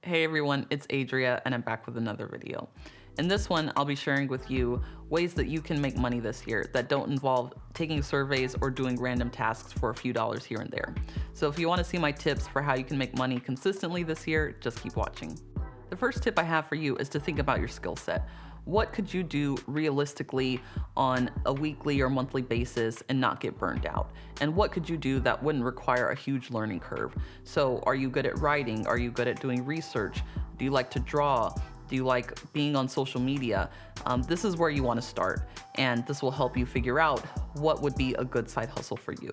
Hey everyone, it's Adria and I'm back with another video. In this one, I'll be sharing with you ways that you can make money this year that don't involve taking surveys or doing random tasks for a few dollars here and there. So if you want to see my tips for how you can make money consistently this year, just keep watching. The first tip I have for you is to think about your skill set. What could you do realistically on a weekly or monthly basis and not get burned out? And what could you do that wouldn't require a huge learning curve? So are you good at writing? Are you good at doing research? Do you like to draw? Do you like being on social media? This is where you want to start, and this will help you figure out what would be a good side hustle for you.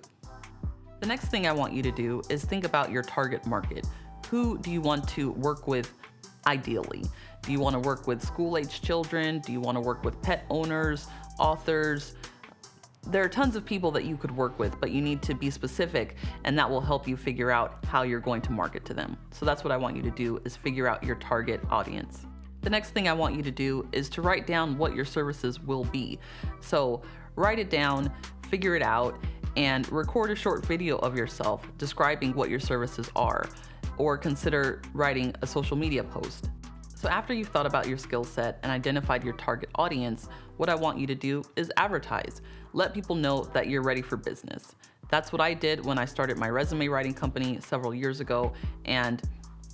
The next thing I want you to do is think about your target market. Who do you want to work with ideally? Do you want to work with school-age children? Do you want to work with pet owners, authors? There are tons of people that you could work with, but you need to be specific, and that will help you figure out how you're going to market to them. So that's what I want you to do, is figure out your target audience. The next thing I want you to do is to write down what your services will be. So write it down, figure it out, and record a short video of yourself describing what your services are, or consider writing a social media post. So after you've thought about your skill set and identified your target audience, what I want you to do is advertise. Let people know that you're ready for business. That's what I did when I started my resume writing company several years ago, and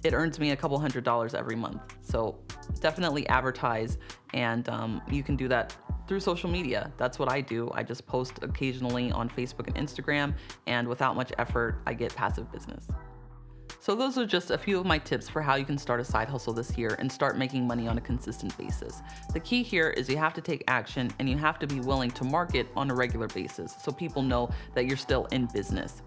it earns me a couple $100s every month. So definitely advertise, and you can do that through social media. That's what I do. I just post occasionally on Facebook and Instagram, and without much effort, I get passive business. So those are just a few of my tips for how you can start a side hustle this year and start making money on a consistent basis. The key here is you have to take action, and you have to be willing to market on a regular basis so people know that you're still in business.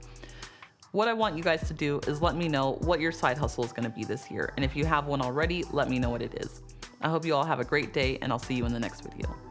What I want you guys to do is let me know what your side hustle is going to be this year. And if you have one already, let me know what it is. I hope you all have a great day, and I'll see you in the next video.